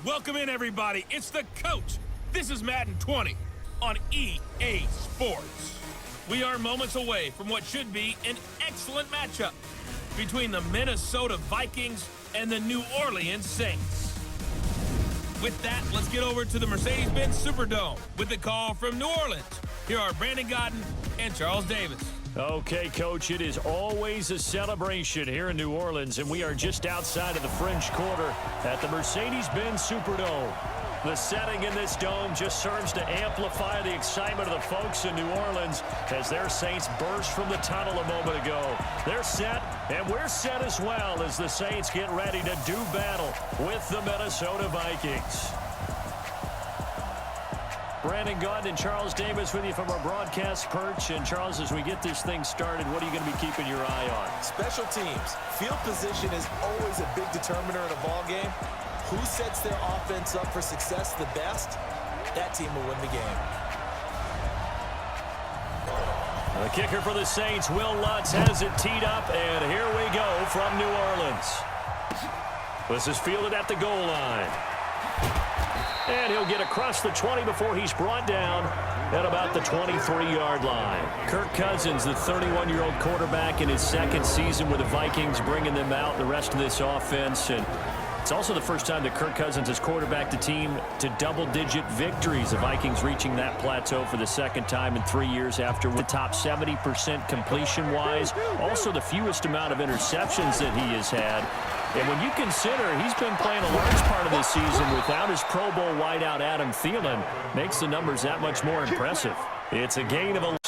Welcome in, everybody. It's the coach. This is Madden 20 on EA Sports. We are moments away from what should be an excellent matchup between the Minnesota Vikings and the New Orleans Saints. With that, let's get over to the Mercedes-Benz Superdome with the call from New Orleans. Here are Brandon Godden and Charles Davis. Okay, Coach, it is always a celebration here in New Orleans, and we are just outside of the French Quarter at the Mercedes-Benz Superdome. The setting in this dome just serves to amplify the excitement of the folks in New Orleans as their Saints burst from the tunnel a moment ago. They're set, and we're set as well as the Saints get ready to do battle with the Minnesota Vikings. Brandon Godden and Charles Davis with you from our broadcast perch. And, Charles, as we get this thing started, what are you going to be keeping your eye on? Special teams. Field position is always a big determiner in a ball game. Who sets their offense up for success the best, that team will win the game. The kicker for the Saints, Will Lutz, has it teed up, and here we go from New Orleans. This is fielded at the goal line. And he'll get across the 20 before he's brought down at about the 23-yard line. Kirk Cousins, the 31-year-old quarterback in his second season with the Vikings, bringing them out the rest of this offense. And it's also the first time that Kirk Cousins has quarterbacked the team to double-digit victories. The Vikings reaching that plateau for the second time in 3 years after the top 70% completion-wise. Also the fewest amount of interceptions that he has had. And when you consider he's been playing a large part of this season without his Pro Bowl wideout Adam Thielen, makes the numbers that much more impressive. It's a gain of 11.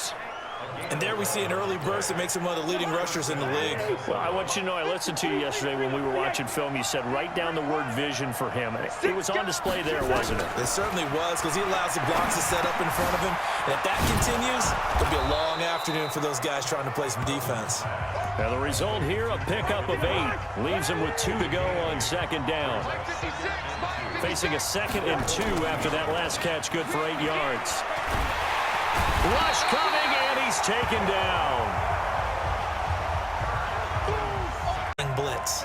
And there we see an early burst that makes him one of the leading rushers in the league. Well, I want you to know, I listened to you yesterday when we were watching film. You said write down the word vision for him. It was on display there, wasn't it? It certainly was, because he allows the blocks to set up in front of him. And if that continues, it'll be a long afternoon for those guys trying to play some defense. Now the result here, a pickup of 8. Leaves him with 2 to go on second down. Facing a 2nd and 2 after that last catch, good for 8 yards. Rush coming, and he's taken down. Blitz.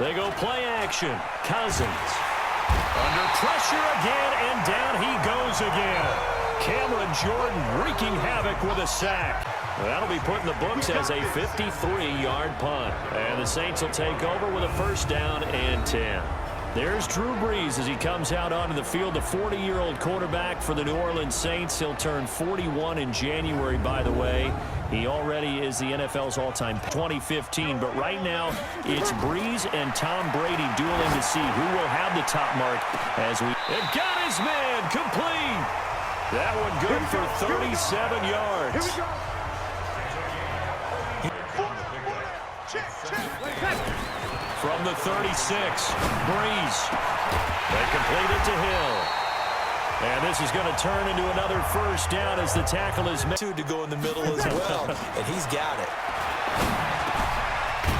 They go play action. Cousins. Under pressure again, and down he goes again. Cameron Jordan wreaking havoc with a sack. That'll be put in the books as a 53-yard punt. And the Saints will take over with a first down and 10. There's Drew Brees as he comes out onto the field, the 40-year-old quarterback for the New Orleans Saints. He'll turn 41 in January, by the way. He already is the NFL's all-time 2015. But right now, it's Brees and Tom Brady dueling to see who will have the top mark as we... It got his man complete. That one good for 37 yards. From the 36, Brees. They complete it to Hill. And this is going to turn into another first down as the tackle is made. To go in the middle as well, and he's got it.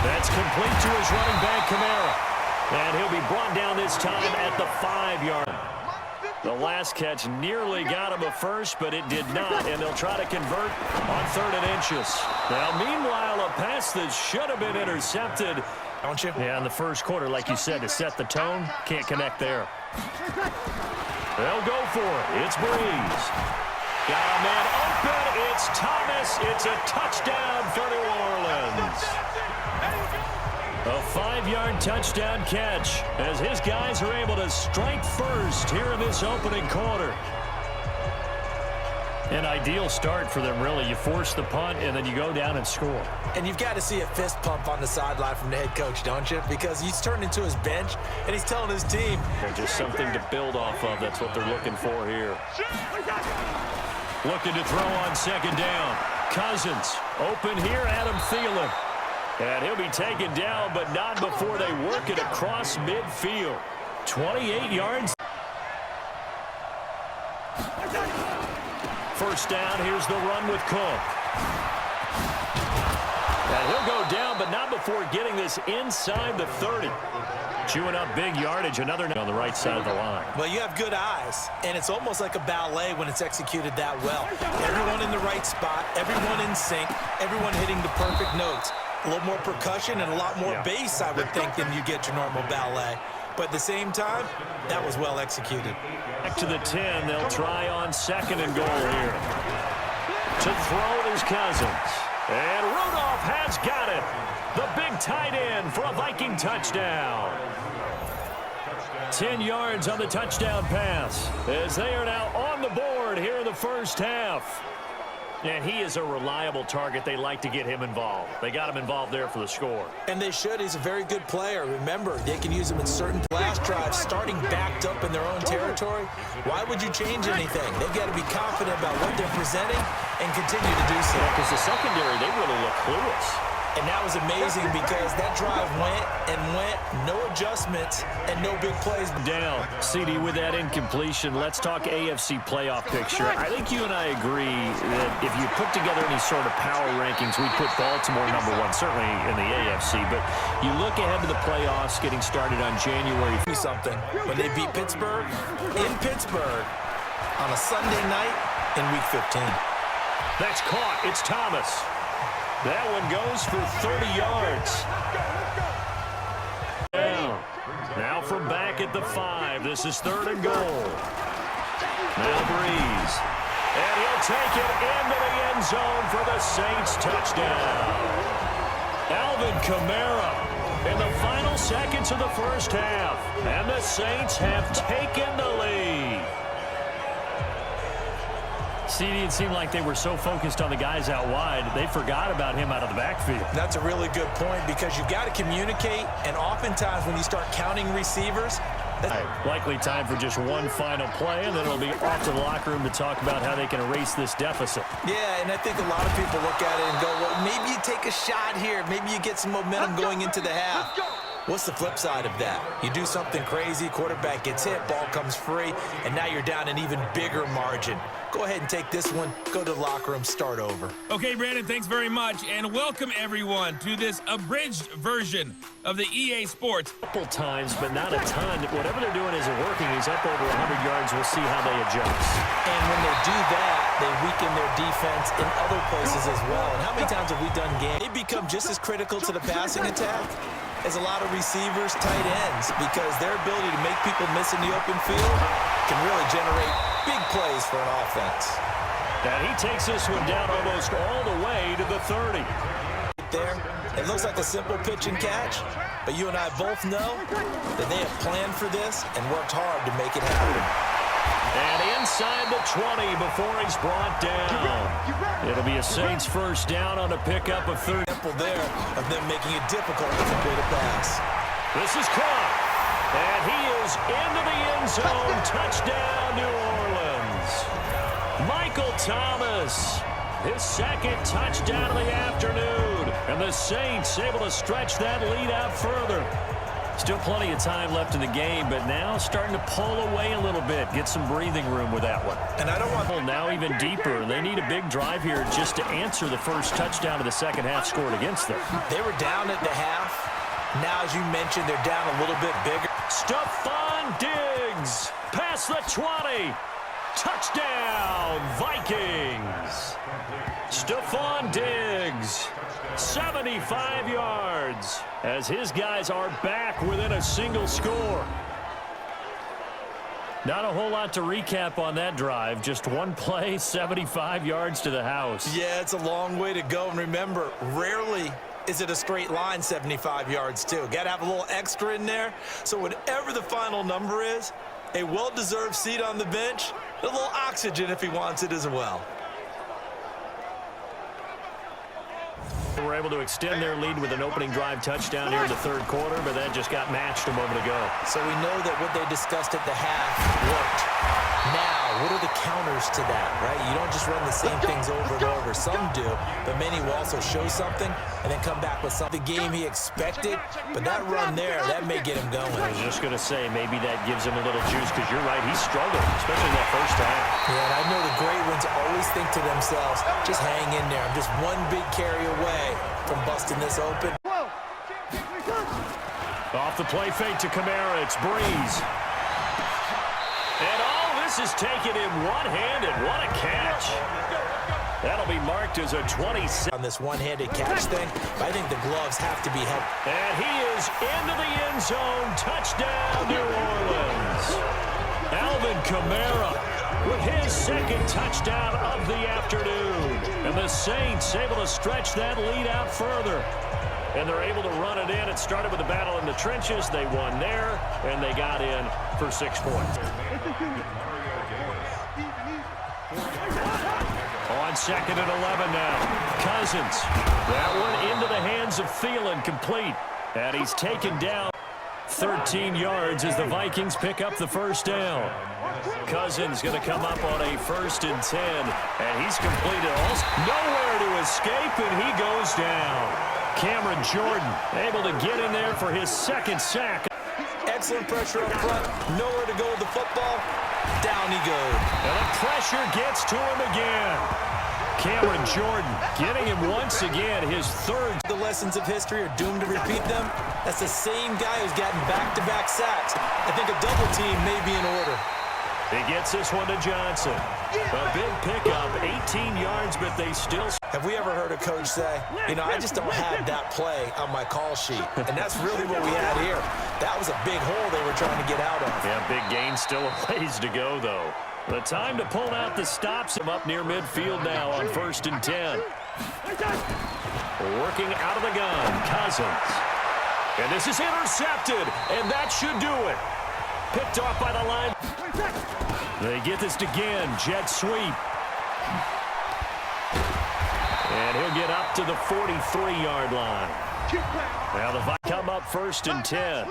That's complete to his running back, Kamara. And he'll be brought down this time at the 5-yard. The last catch nearly got him a first, but it did not, and they'll try to convert on 3rd and inches. Now, meanwhile, a pass that should have been intercepted. Don't you? Yeah, in the first quarter, like you said, to set the tone, can't connect there. They'll go for it. It's Brees. Got a man open. It's Thomas. It's a touchdown for New Orleans. A 5-yard touchdown catch as his guys are able to strike first here in this opening quarter. An ideal start for them, really. You force the punt, and then you go down and score. And you've got to see a fist pump on the sideline from the head coach, don't you? Because he's turned into his bench, and he's telling his team. There's just something to build off of. That's what they're looking for here. Looking to throw on second down. Cousins, open here, Adam Thielen. And he'll be taken down, but not before they work it across midfield. 28 yards. First down, here's the run with Cook. And he'll go down, but not before getting this inside the 30. Chewing up big yardage, another on the right side of the line. Well, you have good eyes, and it's almost like a ballet when it's executed that well. Everyone in the right spot, everyone in sync, everyone hitting the perfect notes. A little more percussion and a lot more bass, I would think, than you get your normal ballet. But at the same time, that was well executed. Back to the 10. They'll try on 2nd and goal here. To throw is Cousins. And Rudolph has got it. The big tight end for a Viking touchdown. 10 yards on the touchdown pass as they are now on the board here in the first half. And he is a reliable target. They like to get him involved. They got him involved there for the score. And they should. He's a very good player. Remember, they can use him in certain blast drives, starting backed up in their own territory. Why would you change anything? They've got to be confident about what they're presenting and continue to do so. Because the secondary, they really look clueless. And that was amazing because that drive went and went, no adjustments and no big plays. Down. CD with that incompletion. Let's talk AFC playoff picture. I think you and I agree that if you put together any sort of power rankings, we'd put Baltimore #1, certainly in the AFC. But you look ahead to the playoffs getting started on January. Something when they beat Pittsburgh in Pittsburgh on a Sunday night in Week 15. That's caught. It's Thomas. That one goes for 30 yards. Now from back at the 5. This is 3rd and goal. Now Breeze. And he'll take it into the end zone for the Saints touchdown. Alvin Kamara in the final seconds of the first half. And the Saints have taken the lead. CD, it seemed like they were so focused on the guys out wide, they forgot about him out of the backfield. That's a really good point because you've got to communicate, and oftentimes when you start counting receivers, likely time for just one final play, and then it'll be off to the locker room to talk about how they can erase this deficit. Yeah, and I think a lot of people look at it and go, well, maybe you take a shot here. Maybe you get some momentum going into the half. What's the flip side of that? You do something crazy, quarterback gets hit, ball comes free, and now you're down an even bigger margin. Go ahead and take this one, go to the locker room, start over. Okay, Brandon, thanks very much, and welcome everyone to this abridged version of the EA Sports. A couple times, but not a ton. Whatever they're doing isn't working. He's up over 100 yards. We'll see how they adjust. And when they do that, they weaken their defense in other places as well. And how many times have we done games? They become just as critical to the passing attack as a lot of receivers, tight ends, because their ability to make people miss in the open field can really generate big plays for an offense. And he takes this one down almost all the way to the 30. There, it looks like a simple pitch and catch, but you and I both know that they have planned for this and worked hard to make it happen. And inside the 20 before he's brought down. It'll be a Saints first down on a pickup of 30. There of them making it difficult to complete a pass. This is caught. And he is into the end zone. Touchdown, New Orleans. Michael Thomas, his 2nd touchdown of the afternoon. And the Saints able to stretch that lead out further. Still plenty of time left in the game, but now starting to pull away a little bit. Get some breathing room with that one. And I don't want now even deeper. They need a big drive here just to answer the first touchdown of the second half scored against them. They were down at the half. Now, as you mentioned, they're down a little bit bigger. Stephon Diggs past the 20. Touchdown, Vikings. Stephon Diggs, 75 yards, as his guys are back within a single score. Not a whole lot to recap on that drive. Just one play, 75 yards to the house. Yeah, it's a long way to go. And remember, rarely is it a straight line 75 yards, too. Got to have a little extra in there. So whatever the final number is, a well-deserved seat on the bench, a little oxygen if he wants it as well. They were able to extend their lead with an opening drive touchdown here in the 3rd quarter, but that just got matched a moment ago. So we know that what they discussed at the half worked. Now, what are the counters to that, right? You don't just run the same things over and over. Some do, but many will also show something and then come back with something. The game he expected, but that run there, that may get him going. I was just going to say, maybe that gives him a little juice, because you're right, he struggled, especially in that first half. Yeah, and I know the great ones always think to themselves, just hang in there. I'm just one big carry away from busting this open. Off the play fake to Kamara, it's Breeze. And all this is taking him one-handed. What a catch. That'll be marked as a 26. On this one-handed catch thing, but I think the gloves have to be held. And he is into the end zone. Touchdown, New Orleans. Alvin Kamara with his second touchdown of the afternoon. And the Saints able to stretch that lead out further. And they're able to run it in. It started with a battle in the trenches. They won there, and they got in for 6 points. On 2nd and 11 now. Cousins. That one into the hands of Thielen, complete. And he's taken down 13 yards as the Vikings pick up the first down. Cousins going to come up on a 1st and 10. And he's completed also. Nowhere to escape, and he goes down. Cameron Jordan able to get in there for his 2nd sack. Excellent pressure up front. Nowhere to go with the football. Down he goes. And the pressure gets to him again. Cameron Jordan getting him once again, his 3rd. The lessons of history are doomed to repeat them. That's the same guy who's gotten back-to-back sacks. I think a double team may be in order. He gets this one to Johnson. A big pickup, 18 yards, but they still... Have we ever heard a coach say, I just don't have that play on my call sheet? And that's really what we had here. That was a big hole they were trying to get out of. Yeah, big gain, still a ways to go, though. The time to pull out the stops. Him up near midfield now on 1st and 10. Working out of the gun, Cousins. And this is intercepted, and that should do it. Picked off by the line. They get this again, jet sweep. And he'll get up to the 43-yard line. Now the Vikings come up 1st and 10.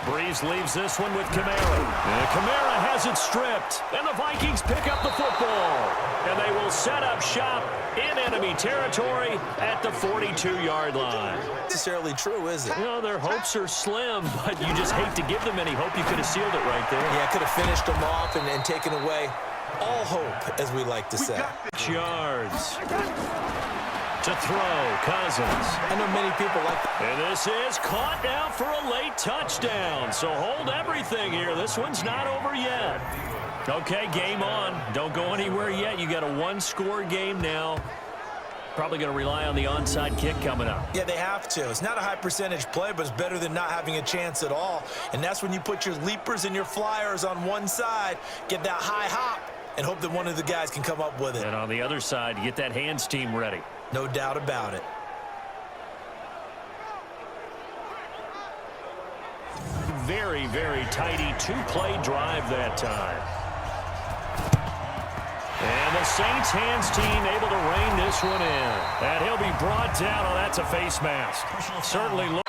Breeze leaves this one with Kamara. And Kamara has it stripped. And the Vikings pick up the football. And they will set up shop in enemy territory at the 42-yard line. Not necessarily true, is it? Their hopes are slim, but you just hate to give them any hope. You could have sealed it right there. Yeah, could have finished them off and taken away all hope, as we like to say. Yards. To throw, Cousins. I know many people like that. And this is caught now for a late touchdown. So hold everything here. This one's not over yet. Okay, game on. Don't go anywhere yet. You got a 1-score game now. Probably going to rely on the onside kick coming up. Yeah, they have to. It's not a high percentage play, but it's better than not having a chance at all. And that's when you put your leapers and your flyers on one side, get that high hop, and hope that one of the guys can come up with it. And on the other side, you get that hands team ready. No doubt about it. Very, very tidy 2-play drive that time. And the Saints hands team able to rein this one in. And he'll be brought down. Oh, that's a face mask. Certainly look.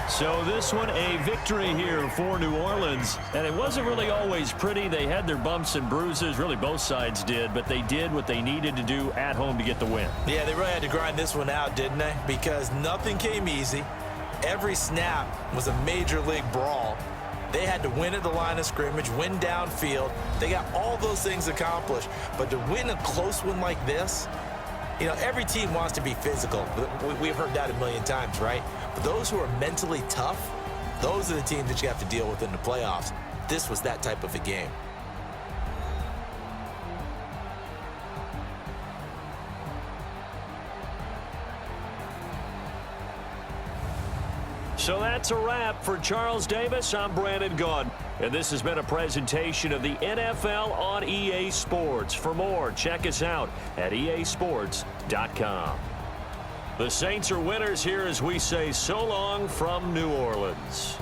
So this one a victory here for New Orleans. And it wasn't really always pretty. They had their bumps and bruises. Really both sides did. But they did what they needed to do at home to get the win. Yeah, they really had to grind this one out, didn't they? Because nothing came easy. Every snap was a major league brawl. They had to win at the line of scrimmage, win downfield. They got all those things accomplished. But to win a close one like this, every team wants to be physical. We've heard that a million times, right? But those who are mentally tough, those are the teams that you have to deal with in the playoffs. This was that type of a game. So that's a wrap for Charles Davis. I'm Brandon Gaudin. And this has been a presentation of the NFL on EA Sports. For more, check us out at easports.com. The Saints are winners here as we say so long from New Orleans.